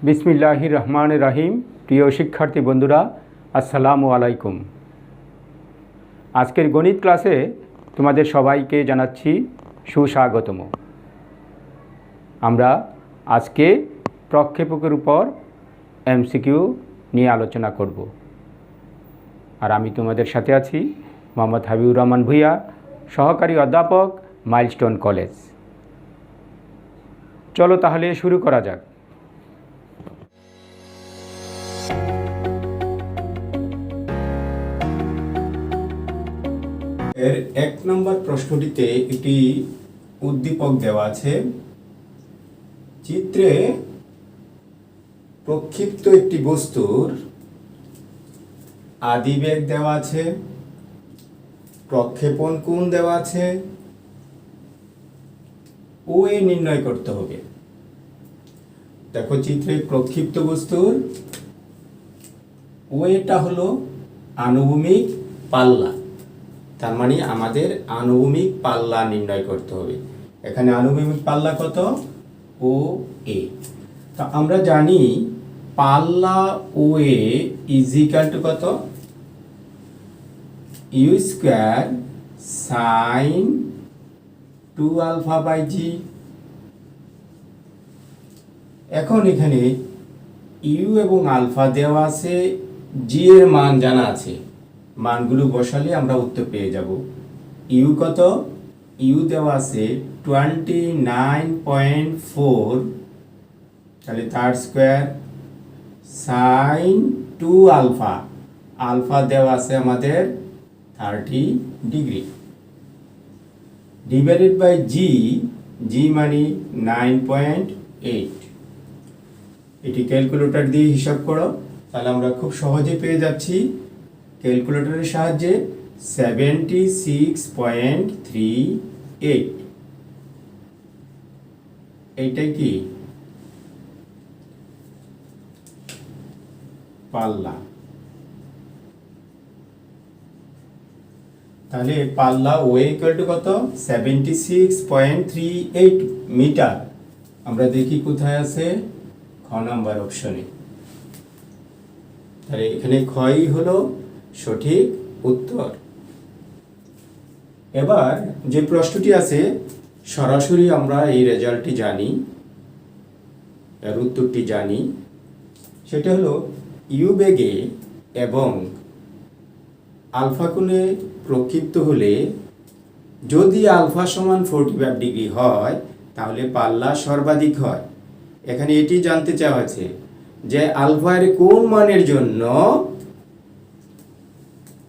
বিসমিল্লাহির রহমানির রহিম। প্রিয় শিক্ষার্থী বন্ধুরা, আসসালামু আলাইকুম। আজকের গণিত ক্লাসে তোমাদের সবাইকে জানাচ্ছি সুস্বাগতম। আমরা আজকে প্রক্ষেপকের উপর এমসিকিউ নিয়ে আলোচনা করব। আর আমি তোমাদের সাথে আছি মোহাম্মদ হাবিবুর রহমান ভূঁইয়া, সহকারী অধ্যাপক, মাইলস্টোন কলেজ। চলো তাহলে শুরু করা যাক। এর 1 নম্বর প্রশ্নটিতে একটি উদ্দীপক দেওয়া আছে। চিত্রে প্রক্ষিপ্ত একটি বস্তুর আদিবেগ দেওয়া আছে, প্রক্ষেপণ কোণ দেওয়া আছে, OA নির্ণয় করতে হবে। দেখো, চিত্রে প্রক্ষিপ্ত বস্তুর OAটা হলো আনুভূমিক পাল্লা। তার মানে আমাদের আনুভূমিক পাল্লা নির্ণয় করতে হবে। এখানে আনুভূমিক পাল্লা কত? OA। তা আমরা জানি পাল্লা OA ইজ ইকুয়াল টু কত? U square sine 2 alpha by g. এখন এখানে ইউ এবং আলফা দেওয়া আছে, জি এর মান জানা আছে। মানগুলো বসালে আমরা উত্তর পেয়ে যাব। ইউ কত? ইউ দেওয়া আছে 29.4, তাহলে তার স্কোয়ার সাইন 2 আলফা, আলফা দেওয়া আছে আমাদের 30 ডিগ্রি, ডিভাইডেড বাই জি, জি মানে 9.8। এটি ক্যালকুলেটর দিয়ে হিসাব করো, তাহলে আমরা খুব সহজে পেয়ে যাচ্ছি। ক্যালকুলেটরের সাহায্যে 76.38। এইটাই কি? পাল্লা। তাহলে পাল্লা ওয়ে ইকুয়াল টু কত? 76.38 মিটার। আমরা দেখি কোথায় আছে, খ নাম্বার অপশনে। তাহলে এখানে ক্ষয় হলো সঠিক উত্তর। এবার যে প্রশ্নটি আছে, সরাসরি আমরা এই রেজাল্টটি জানি, এর উত্তরটি জানি। সেটা হলো ইউ বেগে এবং আলফা কোণে প্রক্ষিপ্ত হলে যদি আলফা সমান 45 ডিগ্রি হয় তাহলে পাল্লা সর্বাধিক হয়। এখানে এটি জানতে চাওয়া আছে যে আলফার কোন মানের জন্য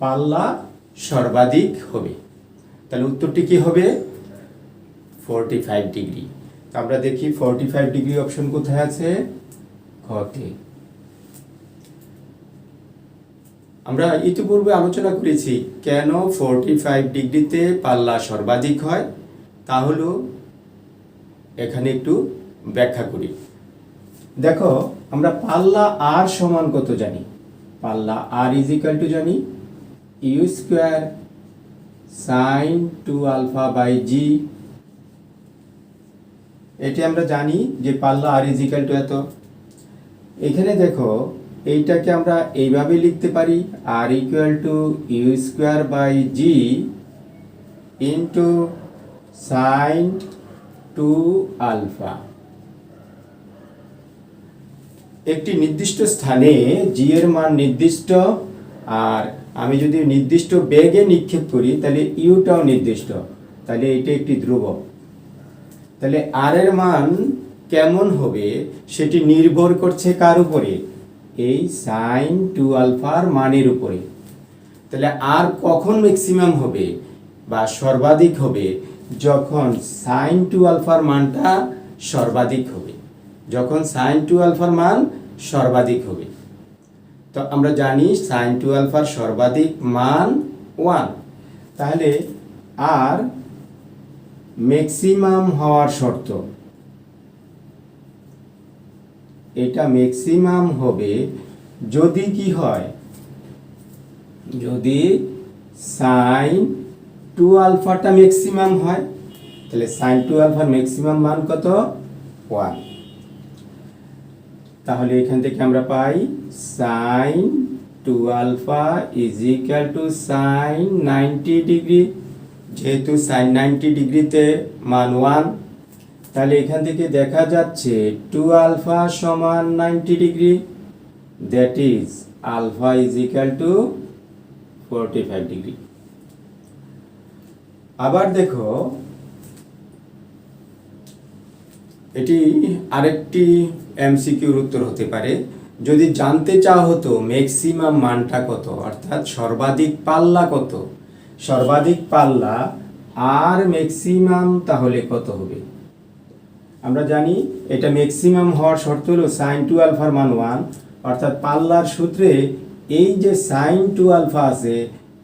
পাল্লা সর্বাধিক হবে। তাহলে উত্তরটি কি হবে? 45 ডিগ্রি। আমরা দেখি 45 ডিগ্রি অপশন কোথায় আছে, খতে। আমরা ইতিপূর্বে আলোচনা করেছি কেন 45 ডিগ্রিতে পাল্লা সর্বাধিক হয়। তাহলে এখানে একটু ব্যাখ্যা করি। দেখো, আমরা পাল্লা আর সমান কত জানি? পাল্লা আর ইজ ইকুয়াল টু জানি u square sine 2 alpha by g. এটি আমরা জানি যে পাল্লা আর ইজ ইকুয়াল টু এত। এখানে দেখো, এইটাকে আমরা এইভাবে লিখতে পারি, আর equal to u square by g into sine 2 alpha. একটি নির্দিষ্ট স্থানে জি এর মান নির্দিষ্ট, আর আমি যদি নির্দিষ্ট বেগে নিক্ষেপ করি তাহলে ইউটাও নির্দিষ্ট, তাহলে এটা একটি ধ্রুবক। তাহলে আর এর মান কেমন হবে সেটি নির্ভর করছে কার উপরে? এই সাইন 2 আলফার মানের উপরে। তাহলে আর কখন ম্যাক্সিমাম হবে বা সর্বাধিক হবে? যখন সাইন 2 আলফার মানটা সর্বাধিক হবে, যখন সাইন 2 আলফার মান সর্বাধিক হবে। তো আমরা জানি সাইন 2 আলফার সর্বাধিক মান 1। তাহলে আর ম্যাক্সিমাম হওয়ার শর্ত, এটা ম্যাক্সিমাম হবে যদি কি হয়? যদি সাইন 2 আলফাটা ম্যাক্সিমাম হয়। তাহলে সাইন 2 আলফার ম্যাক্সিমাম মান কত? 1। তাহলে এখান থেকে আমরা পাই sine 2 alpha is equal to sine 90 degree. যেহেতু সাইন 90 ডিগ্রিতে মান 1, তাহলে এখান থেকে দেখা যাচ্ছে 2 আলফা সমান 90 degree, that is alpha is equal to 45 degree. আবার দেখো, এটি আরেকটি এমসিকিউর উত্তর হতে পারে। যদি জানতে চাওয়া হতো ম্যাক্সিমাম মানটা কত, অর্থাৎ সর্বাধিক পাল্লা কত, সর্বাধিক পাল্লা আর ম্যাক্সিমাম তাহলে কত হবে? আমরা জানি এটা ম্যাক্সিমাম হওয়ার শর্ত হলো সাইন 2 আলফার মান 1, অর্থাৎ পাল্লার সূত্রে এই যে সাইন 2 আলফা আছে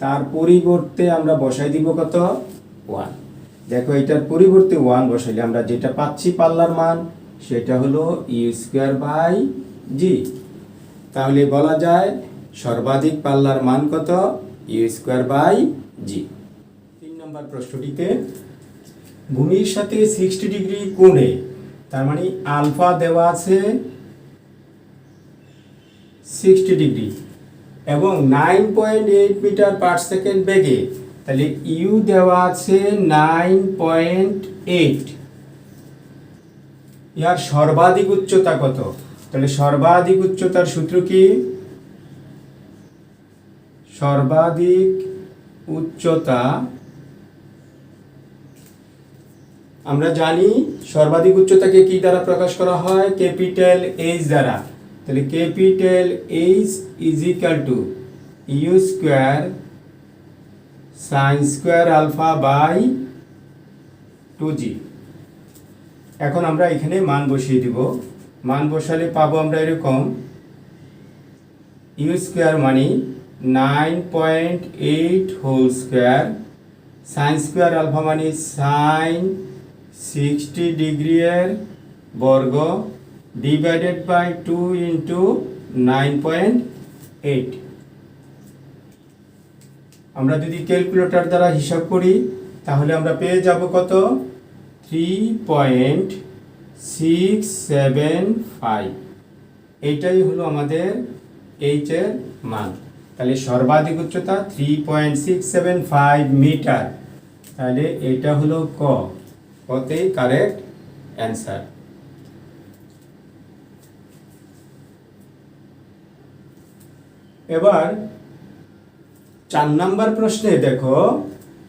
তার পরিবর্তে আমরা বসাই দিব কত? 1। দেখো, এটার পরিবর্তে 1 বসাইলে আমরা যেটা পাচ্ছি পাল্লার মান সেটা হলো ইউ স্কোয়ার বাই জি। তাহলে বলা যায় সর্বাধিক পাল্লার মান কত? ইউ স্কোয়ার বাই জি। 3 নম্বর প্রশ্নটিতে ভূমির সাথে 60 ডিগ্রি কোণে, তার মানে আলফা দেওয়া আছে 60 ডিগ্রি এবং 9.8 মিটার পার সেকেন্ড বেগে, তাহলে ইউ দেওয়া আছে 9.8। ইয়ার সর্বাধিক উচ্চতা কত? তাহলে সর্বাধিক উচ্চতার সূত্র কি? সর্বাধিক উচ্চতা আমরা জানি সর্বাধিক উচ্চতাকে কি দ্বারা প্রকাশ করা হয়? ক্যাপিটাল এইচ দ্বারা। তাহলে capital H is equal to u square sine square alpha by 2g। এখন আমরা এখানে মান বসিয়ে দিব। মান বসালে পাবো আমরা এরকম, ইউ স্কোয়ার মানে 9.8 whole square, sine square alpha মানে সাইন 60 ডিগ্রি এর বর্গ ডিভাইডেড বাই 2 ইন্টু 9.8। আমরা যদি ক্যালকুলেটর দ্বারা হিসাব করি তাহলে আমরা পেয়ে যাব কত? 3.675। এইটাই হলো আমাদের এইচ এর মান। তাহলে সর্বাধিক উচ্চতা 3.675 মিটার। তাহলে এটা হলো ক, কতেই কারেক্ট অ্যান্সার। এবার 4 নাম্বার প্রশ্নে দেখো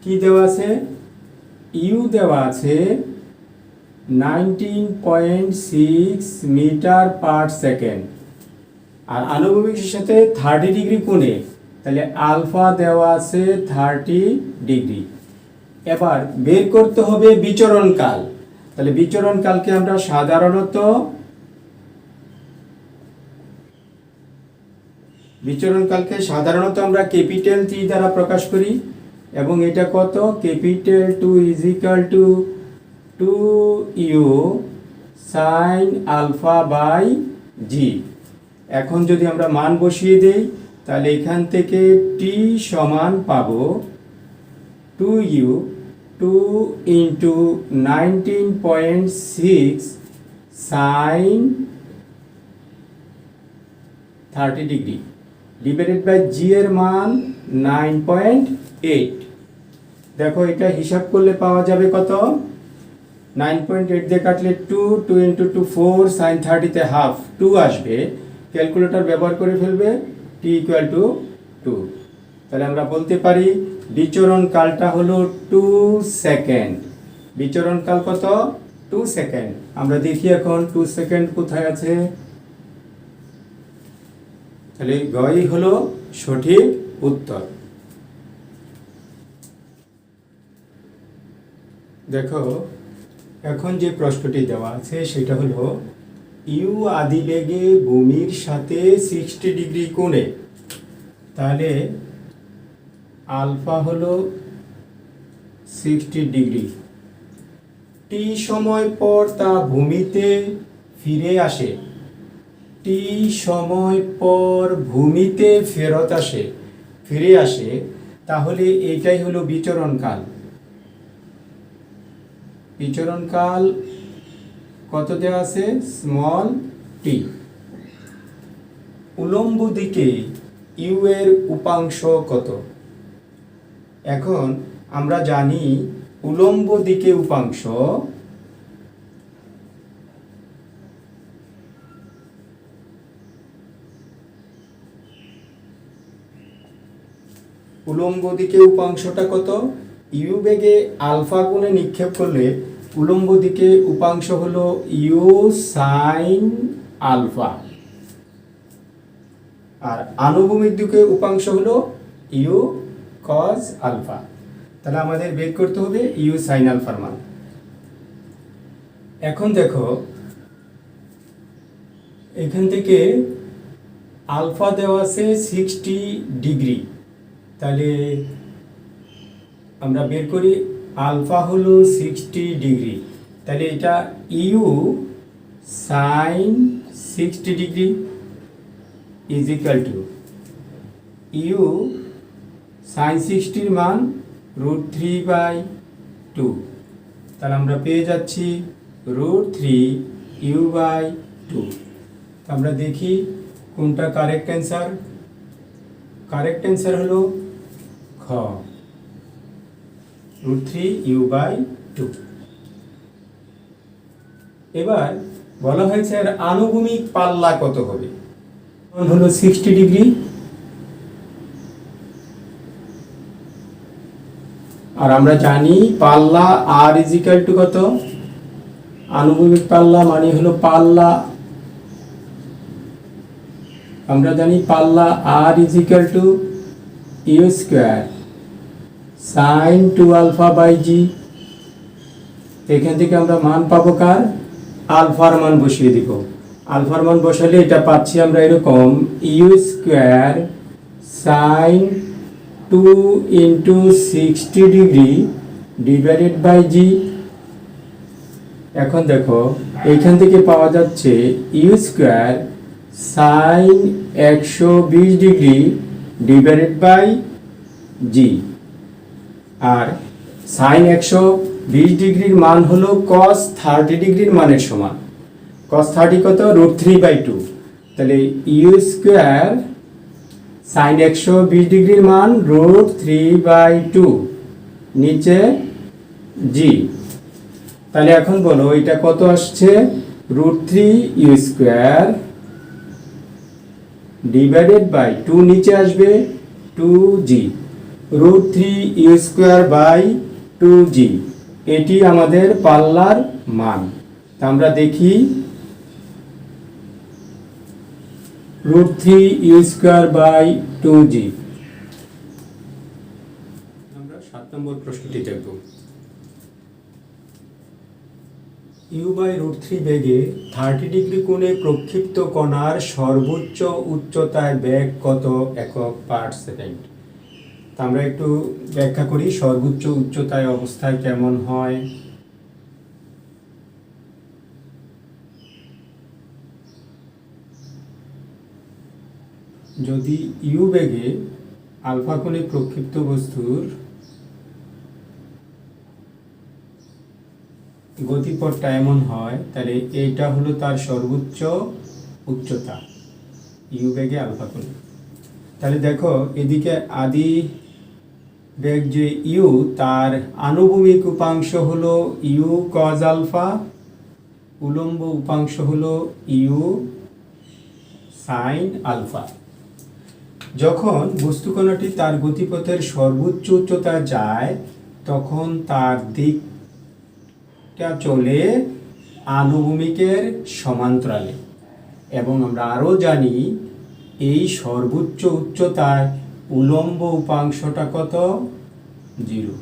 কি দেওয়া আছে? ইউ দেওয়া আছে 19.6 মিটার পার সেকেন্ড আর আনুভূমিকের সাথে 30 ডিগ্রি কোণে, তাহলে আলফা দেওয়া আছে 30 ডিগ্রি। এবার বের করতে হবে বিচরণ কাল। তাহলে বিচরণ কালকে আমরা সাধারণত আমরা ক্যাপিটাল টি দ্বারা প্রকাশ করি এবং এটা কত? Capital 2 is equal to 2u sine alpha by g. এখন যদি আমরা মান বসিয়ে দেই তাহলে এখান থেকে টি সমান পাবো 2u 2 into 19.6 sine 30 degree divided by g এর মান 9.8। দেখো, এটা হিসাব করলে পাওয়া যাবে কত? 9.8 দিয়ে কাটলে 2 ইন্টু 2 4 সাইন 30 তে হাফ 2 আসবে। ক্যালকুলেটর ব্যবহার করে ফেলবে, টি ইকুয়াল টু 2। তাহলে আমরা বলতে পারি বিচরণ কালটা হলো 2 সেকেন্ড। বিচরণ কাল কত? 2 সেকেন্ড। আমরা দেখি এখন 2 সেকেন্ড কোথায় আছে। তাহলে গই হলো সঠিক উত্তর। দেখো, এখন যে প্রশ্নটি দেওয়া আছে সেটা হলো ইউ আদিবেগে ভূমির সাথে 60 ডিগ্রি কোণে, তাহলে আলফা হলো 60 ডিগ্রি। টি সময় পর তা ভূমিতে ফিরে আসে, টি সময় পর ভূমিতে ফিরে আসে, তাহলে এটাই হলো বিচরণ কাল। বিচরণ কাল কত দেওয়া আছে? Small tea. উলম্ব দিকে ইউ এর উপাংশ কত? এখন আমরা জানি উলম্ব দিকে উপাংশ উলম্ব দিকে উপাংশটা কত? ইউ বেগে আলফা কোণে নিক্ষেপ করলে উলম্ব দিকে উপাংশ হলো ইউ সাইন আলফা, আর আনুভূমিক দিকে উপাংশ হলো ইউ কজ আলফা। তাহলে আমাদের বের করতে হবে ইউ সাইন আলফার মান। এখন দেখো এখান থেকে আলফা দেওয়া আছে 60 ডিগ্রি, তাহলে আমরা বের করি আলফা হলো 60 ডিগ্রি, তাহলে এটা u sine 60 degree is equal to u sine 60 মান √3/2। তাহলে আমরা পেয়ে যাচ্ছি √3u/2। আমরা দেখি কোনটা কারেক্ট অ্যান্সার। কারেক্ট অ্যান্সার হলো খ, √3u/2। এবার বলা হয়েছে এর আনুভূমিক পাল্লা কত হবে? হলো 60 ডিগ্রি, আর আমরা জানি পাল্লা আর ইজ ইকুয়াল টু কত? আনুভূমিক পাল্লা মানে হলো পাল্লা, আমরা জানি পাল্লা আর is equal to u square sine 2α/g। এখান থেকে আমরা মান পাবো কার? আলফার মান বসিয়ে দিব। আলফার মান বসালে এটা পাচ্ছি আমরা এরকম u square sine 2 × 60 degree / g। এখন দেখো এইখান থেকে পাওয়া যাচ্ছে u square sine 120 degree / g, আর সাইন 120 ডিগ্রির মান হলো cos 30 ডিগ্রির মানের সমান। cos 30 কত? √3/2। তাহলে ইউ স্কোয়ার সাইন 120 ডিগ্রির মান √3/2 নিচে g। তাহলে এখন বলো এটা কত আসছে? √3u স্কোয়ার /2 নিচে আসবে 2g, √3u স্কোয়ার / 2g। এটি আমাদের পাল্লার মান। তা আমরা দেখি √3u স্কোয়ার / 2g। আমরা 7 নম্বর প্রশ্নটি দেখব। u/√3 বেগে 30 ডিগ্রি কোণে প্রক্ষিপ্ত কণার সর্বোচ্চ উচ্চতায় বেগ কত একক পার সেকেন্ড? তা আমরা একটু ব্যাখ্যা করি সর্বোচ্চ উচ্চতায় অবস্থায় কেমন হয়। যদি ইউ বেগে আলফা কোণে প্রক্ষিপ্ত বস্তুর গতিপথটা এমন হয়, তাহলে এইটা হলো তার সর্বোচ্চ উচ্চতা ইউ বেগে আলফা কোণে। তাহলে দেখো এদিকে আদি বেগ যে ইউ, তার আনুভূমিক উপাংশ হলো ইউ কজ আলফা, উলম্ব উপাংশ হলো ইউ সাইন আলফা। যখন বস্তুকণাটি তার গতিপথের সর্বোচ্চ উচ্চতায় যায় তখন তার দিকটা চলে আনুভূমিকের সমান্তরালে, এবং আমরা আরও জানি এই সর্বোচ্চ উচ্চতায় উলম্ব উপাংশটা কত? 0।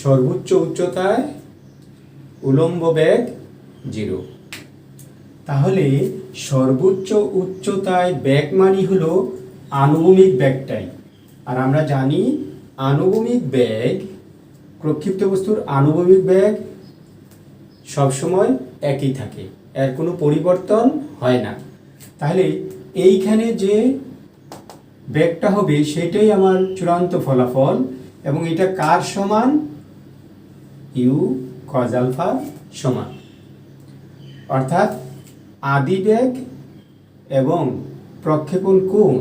সর্বোচ্চ উচ্চতায় উলম্ব বেগ 0। তাহলে সর্বোচ্চ উচ্চতায় বেগ মানে হলো আনুভূমিক বেগটাই, আর আমরা জানি আনুভূমিক বেগ, প্রক্ষিপ্ত বস্তুর আনুভূমিক বেগ সবসময় একই থাকে, এর কোনো পরিবর্তন হয় না। তাহলে এইখানে যে বেগটা হবে সেটাই আমার চূড়ান্ত ফলাফল, এবং এটা কার সমান? ইউ কজ আলফা সমান। অর্থাৎ আদিবেগ এবং প্রক্ষেপণ কোণ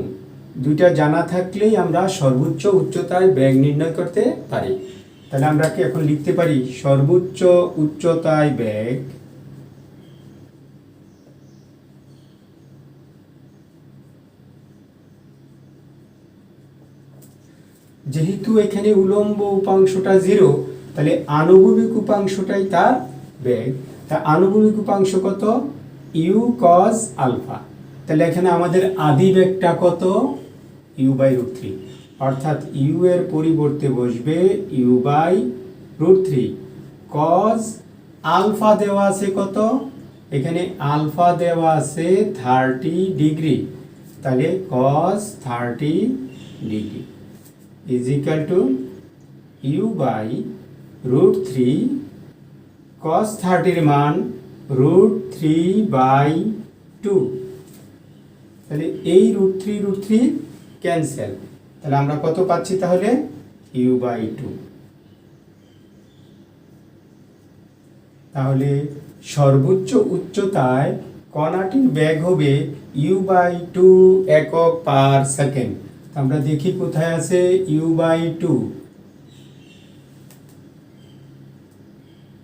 দুইটা জানা থাকলেই আমরা সর্বোচ্চ উচ্চতায় বেগ নির্ণয় করতে পারি। তাহলে আমরা কি এখন লিখতে পারি সর্বোচ্চ উচ্চতায় বেগ যেহেতু এখানে উলম্ব উপাংশটা 0, তাহলে আনুভূমিক উপাংশটাই তার বেগ। তা আনুভূমিক উপাংশ কত? U cos alpha. তাহলে এখানে আমাদের আদি বেগটা কত? u/√3, অর্থাৎ ইউ এর পরিবর্তে বসবে u/√3। কজ আলফা দেওয়া আছে কত? এখানে আলফা দেওয়া আছে 30 ডিগ্রি, তাহলে cos 30 degree is equal to u/√3 cos 30 এর মান √3/2। তাহলে এই √3 ক্যান্সেল, তাহলে আমরা কত পাচ্ছি তাহলে? u/2। তাহলে সর্বোচ্চ উচ্চতায় কণাটির বেগ হবে u/2 একক পার সেকেন্ড। আমরা দেখি কোথায় আছে u/2।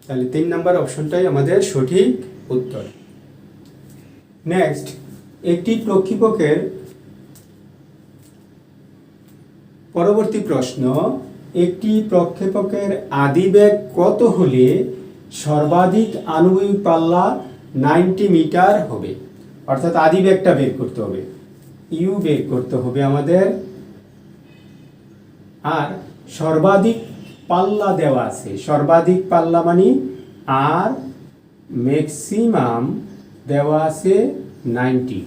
তাহলে 3 নম্বর অপশনটাই আমাদের সঠিক উত্তর। নেক্সট, একটি প্রক্ষেপকের পরবর্তী প্রশ্ন, একটি প্রক্ষেপকের আদিবেগ কত হলে সর্বাধিক আণবিক পাল্লা 90 মিটার হবে? অর্থাৎ আদিবেগটা বের করতে হবে, ইউ বের করতে হবে আমাদের, আর সর্বাধিক পাল্লা দেওয়া আছে। সর্বাধিক পাল্লা মানে আর ম্যাক্সিমাম দেওয়া আছে 90।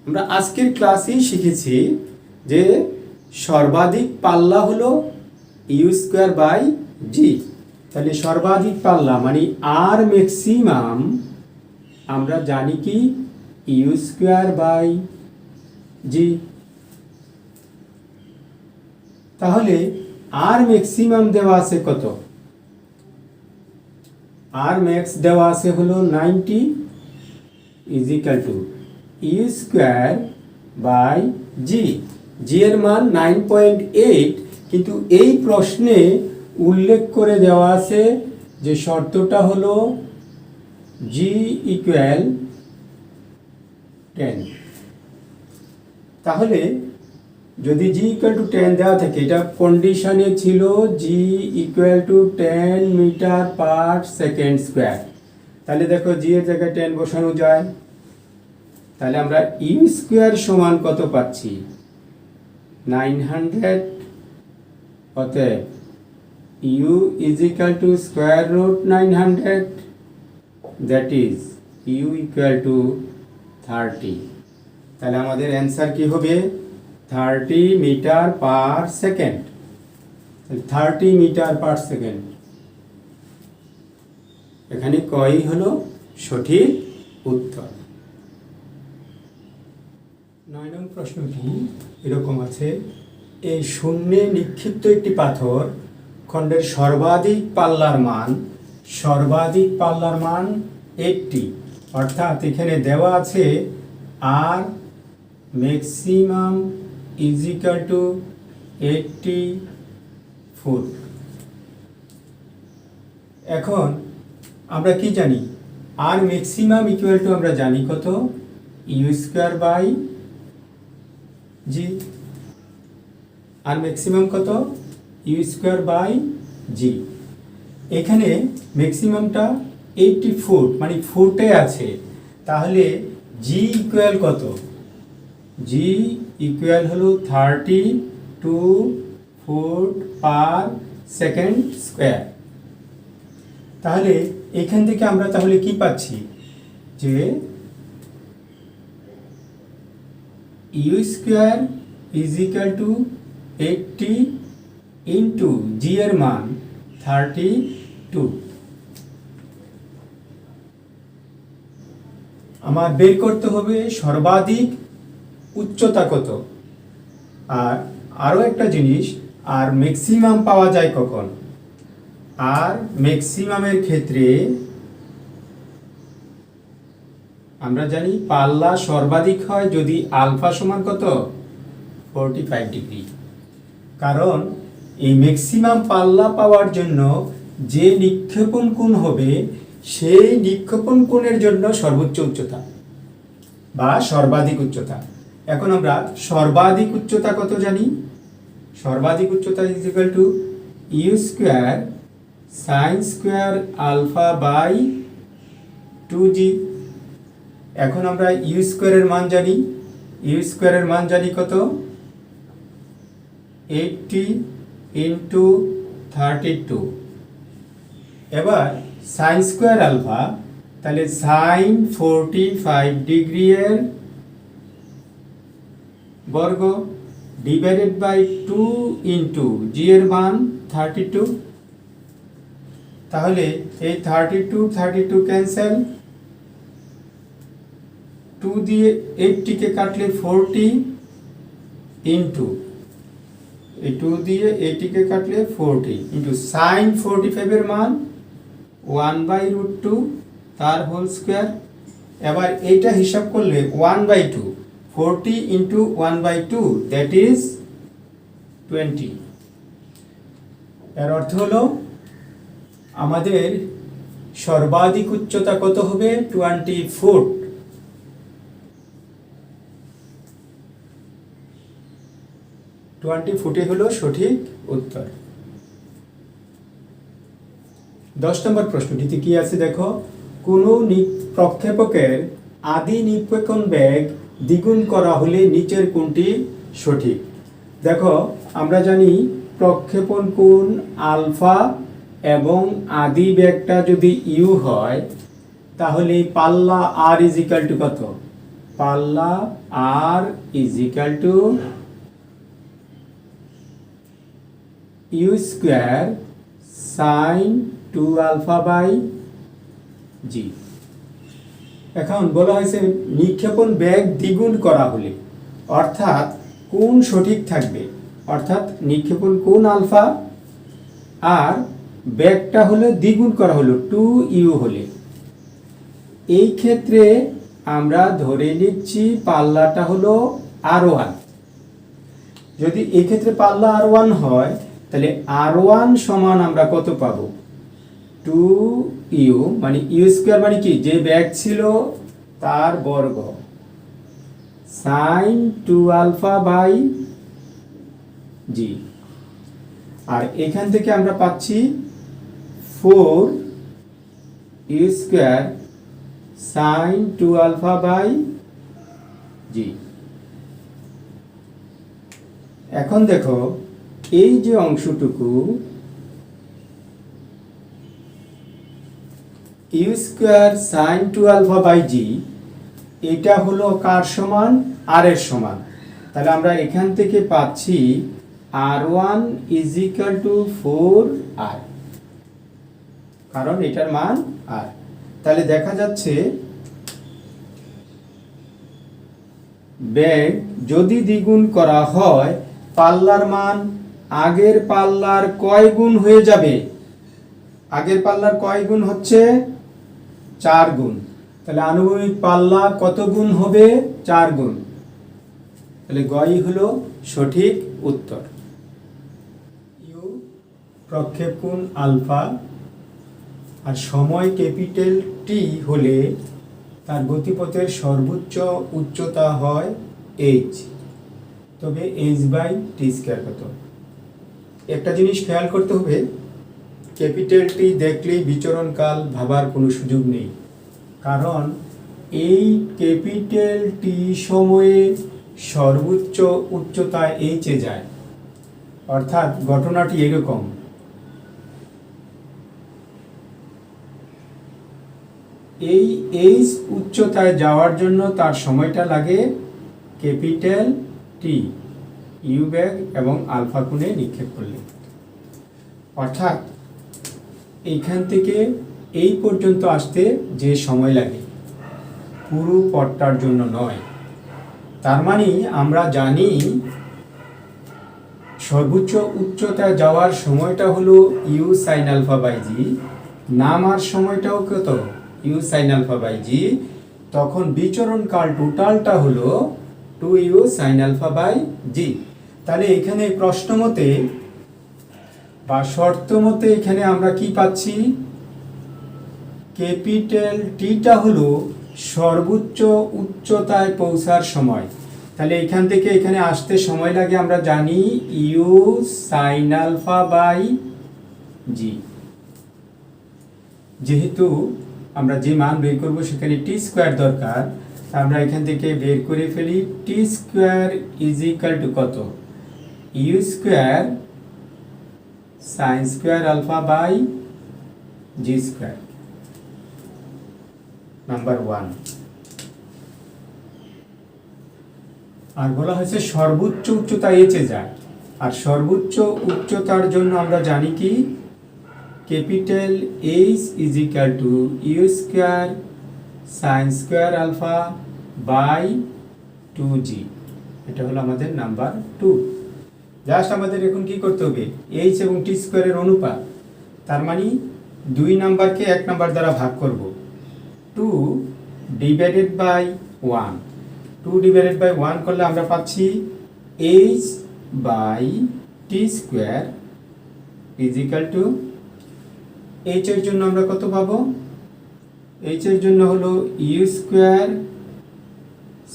আমরা আজকের ক্লাসেই শিখেছি যে সর্বাধিক পাল্লা হলো u²/g। তাহলে সর্বাধিক পাল্লা মানে আর ম্যাক্সিমাম আমরা জানি কি u²/g। তাহলে আর ম্যাক্সিমাম দেওয়া আছে কত? আর ম্যাক্স দেওয়া আছে হলো 90 is equal two u²/g। g এর মান 9.8, কিন্তু এই প্রশ্নে উল্লেখ করে দেওয়া আছে যে শর্তটা হলো g = 10। তাহলে যদি g = 10 দেওয়া থাকে, এটা কন্ডিশনে ছিল g = 10 metre per second square. তাহলে দেখো g এর জায়গায় 10 বসানো যায়। তাহলে আমরা u² সমান কত পাচ্ছি? 900। অতএব u = √900, দ্যাট ইজ u = 30। তাহলে আমাদের অ্যান্সার কি হবে? 30 metre per second. 30 metre per second, এখানে কই হলো সঠিক উত্তর। 9 নং প্রশ্নটি এরকম আছে, এই শূন্যে নিক্ষিপ্ত একটি পাথর খণ্ডের সর্বাধিক পাল্লার মান 80, অর্থাৎ এখানে দেওয়া আছে আর maximum is equal to 80 feet. এখন আমরা কি জানি? আর ম্যাক্সিমাম ইকুয়াল টু আমরা জানি কত? u²/g। আর ম্যাক্সিমাম কত? u²/g। এখানে ম্যাক্সিমামটা 80 ফুট, মানে ফুটে আছে। তাহলে g ইকুয়াল কত? g ইকুয়াল হলো 32 ফুট পার সেকেন্ড স্কয়ার। তাহলে এখান থেকে আমরা তাহলে কি পাচ্ছি? যে u² = 80 ইন্টু g এর মান 32। আমার বের করতে হবে সর্বাধিক উচ্চতা কত। আর আরও একটা জিনিস, আর ম্যাক্সিমাম পাওয়া যায় কখন? আর ম্যাক্সিমামের ক্ষেত্রে আমরা জানি পাল্লা সর্বাধিক হয় যদি আলফা সমান কত 45 ডিগ্রি। কারণ এই ম্যাক্সিমাম পাল্লা পাওয়ার জন্য যে নিক্ষেপণ কোণ হবে সেই নিক্ষেপণ কোণের জন্য সর্বোচ্চ উচ্চতা বা সর্বাধিক উচ্চতা। এখন আমরা সর্বাধিক উচ্চতা কত জানি? সর্বাধিক উচ্চতা is equal to u square sine square alpha by 2g। এখন আমরা ইউ স্কোয়ারের মান জানি, ইউ স্কোয়ারের মান জানি কত 80 ইন্টু 32। এবার সাইন স্কোয়ার আলফা, তাহলে সাইন 45 ডিগ্রি এর বর্গ ডিভাইডেড বাই 2 ইন্টু জি এর মান 32। তাহলে এই 32 ক্যান্সেল, 2 দিয়ে 80 কাটলে 40 ইন্টু এই 2 দিয়ে 80 কাটলে 40 ইন্টু সাইন 45 এর মান 1/√2 তার হোল স্কোয়ার। এবার এইটা হিসাব করলে 1/2, 40 ইন্টু 1/2 দ্যাট ইজ 20। এর অর্থ হলো আমাদের সর্বাধিক উচ্চতা কত হবে 20 ফুট। 20 ফুটে হলো সঠিক উত্তর। 10 নম্বর প্রশ্নটিতে কি আছে দেখো, কোনো প্রক্ষেপকের আদি নিক্ষেপণ বেগ দ্বিগুণ করা হলে নিচের কোনটি সঠিক? দেখো আমরা জানি প্রক্ষেপণ কোণ আলফা এবং আদি বেগটা যদি ইউ হয় তাহলে পাল্লা আর ইজ ইকুয়াল টু কত? পাল্লা আর is equal to u square sine 2 alpha by g. এখন বলা হয়েছে নিক্ষেপণ বেগ দ্বিগুণ করা হলে, অর্থাৎ কোন সঠিক থাকবে? অর্থাৎ নিক্ষেপণ কোণ আলফা আর বেগটা হলো দ্বিগুণ করা হলো 2 ইউ হলে, এই ক্ষেত্রে আমরা ধরে নিচ্ছি পাল্লাটা হলো R1। যদি এই ক্ষেত্রে পাল্লা R1 হয় তাহলে R1 সমান আমরা কত পাবো? 2u, মানে ইউ স্কোয়ার মানে কি, যে বেগ ছিল তার বর্গ, সাইন 2 আলফা বাই জি। আর এখান থেকে আমরা পাচ্ছি 4 u square sine 2 alpha by g. এখন দেখো এই যে অংশটুকু u square sine 2 alpha by g, এটা হলো কার সমান? আর এর সমান। তাহলে আমরা এখান থেকে পাচ্ছি R1 is equal two 4r, কারণ এটার মান আর। তাহলে দেখা যাচ্ছে বেগ যদি দ্বিগুণ করা হয় পাল্লার মান আগের পাল্লার কয় গুণ হয়ে যাবে? আগের পাল্লার কয় গুণ হচ্ছে? 4 গুণ। তাহলে আনুভূমিক পাল্লা কত গুণ হবে? 4 গুণ। তাহলে গই হলো সঠিক উত্তর। ইউ প্রক্ষেপ কোণ আলফা আর সময় ক্যাপিটাল টি হলে তার গতিপথের সর্বোচ্চ উচ্চতা হয় h, তবে h/t² কত? একটা জিনিস খেয়াল করতে হবে, ক্যাপিটাল টি দেখলেই বিচরণকাল ভাবার কোনো সুযোগ নেই, কারণ এই ক্যাপিটাল টি সময়ে সর্বোচ্চ উচ্চতায় এইচে যায়। অর্থাৎ ঘটনাটি এরকম, এই এইচ উচ্চতায় যাওয়ার জন্য তার সময়টা লাগে ক্যাপিটাল টি ইউ বেগ এবং আলফা কোণে নিক্ষেপ করলে। অর্থাৎ এইখান থেকে এই পর্যন্ত আসতে যে সময় লাগে পুরো পথটার জন্য নয়। তার মানে আমরা জানি সর্বোচ্চ উচ্চতায় যাওয়ার সময়টা হলো ইউ সাইন আলফা বাই জি, নামার সময়টাও কত ইউ সাইন আলফা বাই জি, তখন বিচরণ কাল টোটালটা হলো 2u সাইন আলফা বাই জি। তাহলে এখানে প্রশ্ন মতে বা শর্ত মতে এখানে আমরা কি পাচ্ছি, ক্যাপিটাল টিটা হলো সর্বোচ্চ উচ্চতায় পৌঁছার সময়। তাহলে এখান থেকে এখানে আসতে সময় লাগে আমরা জানি ইউ সাইন আলফা বাই জি। যেহেতু আমরা যে মান বের করব সেখানে টি স্কোয়ার দরকার, আমরা এখান থেকে বের করে ফেলি t square is equal to কত, u square sine square alpha by g square, number 1। আর বলা হয়েছে সর্বোচ্চ উচ্চতা এইচে যায়, আর সর্বোচ্চ উচ্চতার জন্য আমরা জানি কি capital H is equal to u square sine square alpha by 2g। এটা হলো আমাদের নাম্বার 2। জাস্ট আমাদের এখন কি করতে হবে, এইচ এবং টি স্কোয়ারের অনুপাত, তার মানে 2 নাম্বারকে 1 নাম্বার দ্বারা ভাগ করব, 2 ডিভাইডেড বাই 1, 2 ডিভাইডেড বাই 1 করলে আমরা পাচ্ছি H by t square is equal to, H এর জন্য আমরা কত পাবো, এইচ এর জন্য হলো u square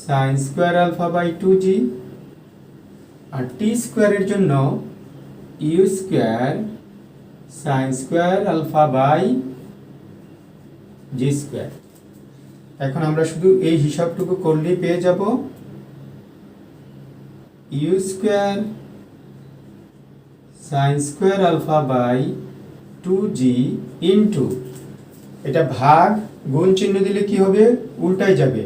sine square alpha by 2g, আর টি স্কোয়ারের জন্য u square sine square alpha by g square. এখন আমরা শুধু এই হিসাবটুকু করলেই পেয়ে যাব u square sine square alpha by 2g into, এটা ভাগ গুণ চিহ্ন দিলে কি হবে, উল্টায় যাবে,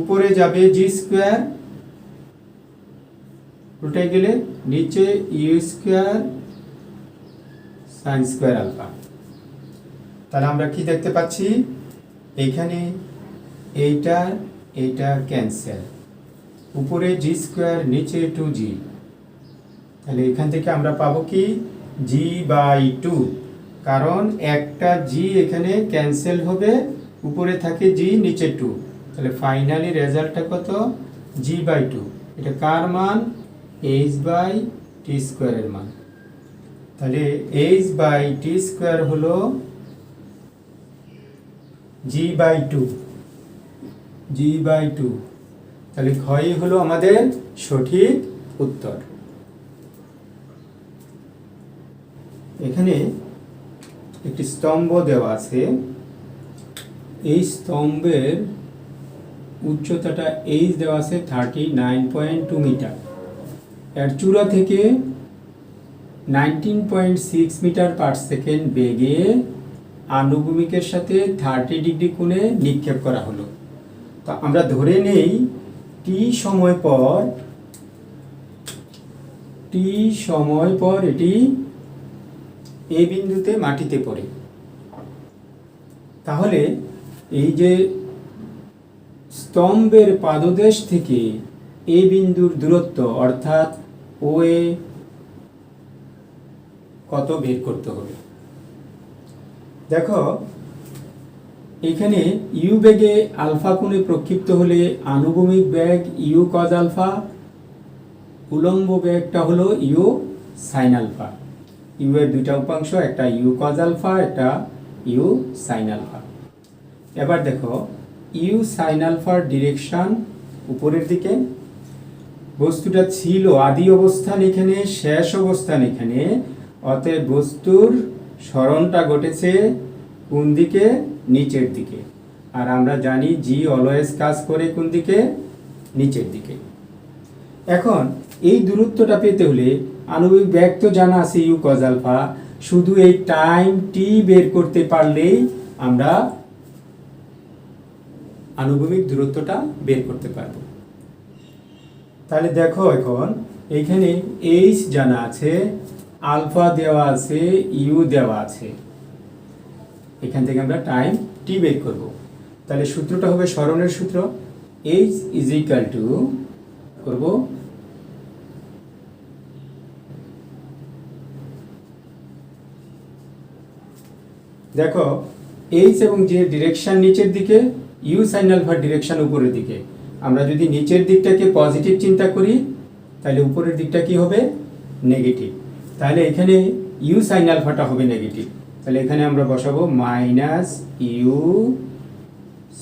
উপরে যাবে জি স্কোয়ার, উল্টায় গেলে নিচে u square sine square alpha. তাহলে আমরা কি দেখতে পাচ্ছি, এখানে এইটা এটা ক্যান্সেল, উপরে জি স্কোয়ার নিচে 2g, তাহলে এখান থেকে আমরা পাবো কি জি বাই 2, কারণ একটা জি এখানে ক্যান্সেল হবে, উপরে থাকে জি নিচে 2, তাহলে ফাইনালি রেজাল্টটা কত, জি বাই 2। এটা কার মান, এইচ বাই টি স্কোয়ারের মান। তাহলে এইচ বাই টি স্কোয়ার হলো জি বাই 2, জি বাই 2। তাহলে ক্ষয় হলো আমাদের সঠিক উত্তর। এখানে একটি স্তম্ভ দেওয়া আছে, এই স্তম্ভের উচ্চতাটা এইচ দেওয়া আছে 39.2 মিটার, এর চূড়া থেকে 19.6 মিটার পার সেকেন্ড বেগে আনুভূমিকের সাথে 30 ডিগ্রি কোণে নিক্ষেপ করা হলো। তো আমরা ধরে নেই টি সময় পর এটি এই বিন্দুতে মাটিতে পড়ে। তাহলে এই যে স্তম্ভের পাদদেশ থেকে এই বিন্দুর দূরত্ব অর্থাৎ ও এ কত বের করতে হবে। দেখো এখানে ইউ বেগে আলফা কোণে প্রক্ষিপ্ত হলে আনুভূমিক বেগ ইউ কজ আলফা, উলম্ব বেগটা হলো ইউ সাইন আলফা। ইউ এর দুইটা উপাংশ, একটা ইউ কজ আলফা, একটা ইউ সাইন আলফা। এবার দেখো ইউ সাইন আলফার ডিরেকশন উপরের দিকে, বস্তুটা ছিল আদি অবস্থান এখানে, শেষ অবস্থান এখানে, অতএব বস্তুর সরণটা ঘটেছে কোন দিকে, নিচের দিকে। আর আমরা জানি জি অলওয়েজ কাজ করে কোন দিকে, নিচের দিকে। এখন এই দূরত্বটা পেতে হলে আণবিক বেগ তো জানা আছে ইউ কজ আলফা, শুধু এই টাইম টি বের করতে পারলেই আমরা আনুভূমিক দূরত্বটা বের করতে পারবো। তাহলে দেখো এখন এইখানে এইচ জানা আছে, আলফা দেওয়া আছে, ইউ দেওয়া আছে, এখান থেকে আমরা টাইম টি বের করব। তাহলে সূত্রটা হবে সরণের সূত্র, এইচ ইজ ইকাল টু করব দেখো এইচ এবং যে ডিরেকশন নিচের দিকে, ইউ সাইন আলফার ডিরেকশন উপরের দিকে। আমরা যদি নিচের দিকটাকে পজিটিভ চিন্তা করি তাহলে উপরের দিকটা কি হবে? নেগেটিভ। তাহলে এখানে ইউ সাইন আলফাটা হবে নেগেটিভ। তাহলে এখানে আমরা বসাবো মাইনাস ইউ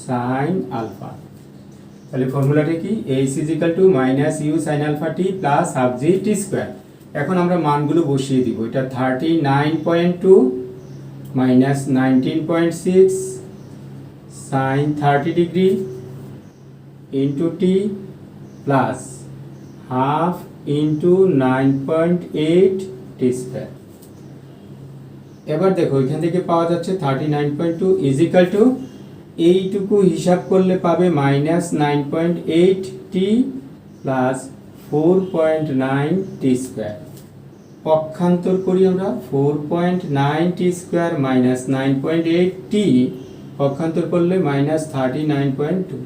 সাইন আলফা। তাহলে ফর্মুলাটা কি? H is equal to minus u sine alpha t plus half g t square. এখন আমরা মানগুলো বসিয়ে দিব। এটা 39.2 minus 19.6 sine 30 degree into t plus half into 9.8 t square. এবার দেখো এখান থেকে পাওয়া যাচ্ছে 39.2 ইজ ইকাল টু এইটুকু হিসাব করলে পাবে মাইনাস 9.8 টি প্লাস 4.9 টি স্কোয়ার। পক্ষান্তর করি আমরা, 4.9 টি স্কোয়ার মাইনাস 9.8 টি পক্ষান্তর করলে মাইনাস 39.2।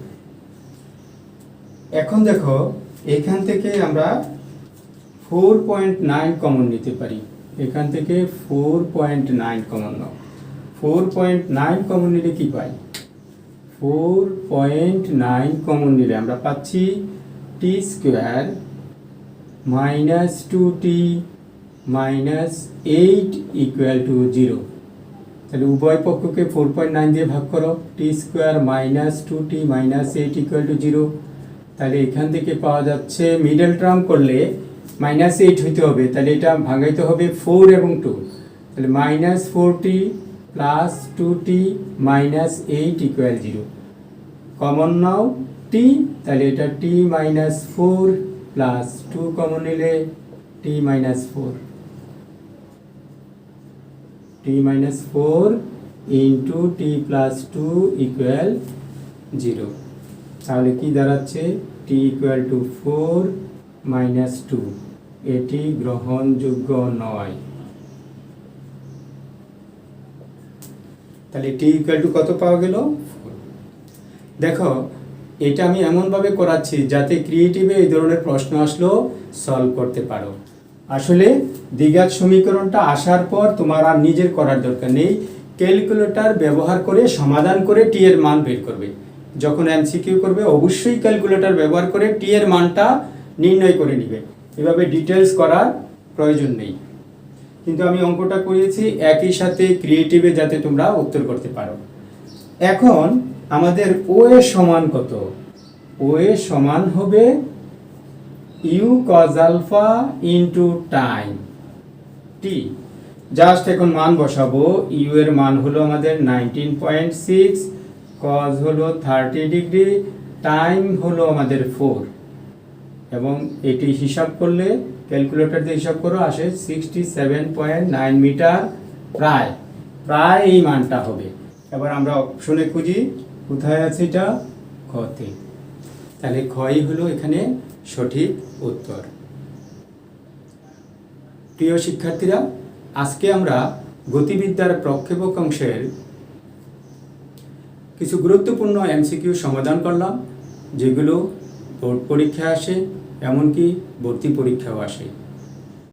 এখন দেখো এখান থেকে আমরা 4.9 কমন নিতে পারি। এখান থেকে 4.9 কমন নাও। 4.9 কমন নিলে কি পাই? 4.9 কমন নিলে আমরা পাচ্ছি t square minus 2t minus 8 equal to 0। তাহলে উভয় পক্ষকে 4.9 দিয়ে ভাগ করো, t square minus 2t minus 8 equal to 0। তাহলে এখান থেকে পাওয়া যাচ্ছে মিডল টার্ম করলে মাইনাস 8 হইতে হবে, তাহলে এটা ভাঙাইতে হবে 4 এবং 2। তাহলে minus 4t plus 2t minus 8 equal 0। Common নাও t, তাহলে এটা t মাইনাস 4 প্লাস 2 কমন নিলে t minus 4, t minus 4 into t plus 2 equal 0। তাহলে কি দাঁড়াচ্ছে? t equal to 4 minus 2। এটি গ্রহণযোগ্য নয়। তাহলে t ইকুয়াল টু কত পাওয়া গেল? 4। দেখো এটা আমি এমনভাবে করাচ্ছি যাতে ক্রিয়েটিভে এই ধরনের প্রশ্ন আসলেও সলভ করতে পারো। আসলে দ্বিঘাত সমীকরণটা আসার পর তোমার আর নিজের করার দরকার নেই, ক্যালকুলেটর ব্যবহার করে সমাধান করে টি এর মান বের করবে। যখন এমসিকিউ করবে অবশ্যই ক্যালকুলেটর ব্যবহার করে টি এর মানটা নির্ণয় করে নিবে। এভাবে ডিটেলস করার প্রয়োজন নেই। কিন্তু আমি অঙ্কটা করিয়েছি একই সাথে ক্রিয়েটিভে যাতে তোমরা উত্তর করতে পারো। এখন আমাদের ও এর সমান কত? ও এর সমান হবে u cos alpha into time t. Just এখন মান বসাবো। ইউ এর মান হলো আমাদের 19.6, কজ হলো 30 ডিগ্রি, টাইম হলো আমাদের 4 এবং এটি হিসাব করলে ক্যালকুলেটর দিয়ে হিসাব করো আসে 67.9 মিটার। প্রায় এই মানটা হবে। এবার আমরা অপশনে খুঁজি কোথায় আছে এটা? খতে। তাহলে খই হলো এখানে সঠিক উত্তর। প্রিয় শিক্ষার্থীরা, আজকে আমরা গতিবিদ্যার প্রক্ষেপক অংশের কিছু গুরুত্বপূর্ণ এমসিকিউ সমাধান করলাম, যেগুলো বোর্ড পরীক্ষায় আসে, এমনকি ভর্তি পরীক্ষাও আসে।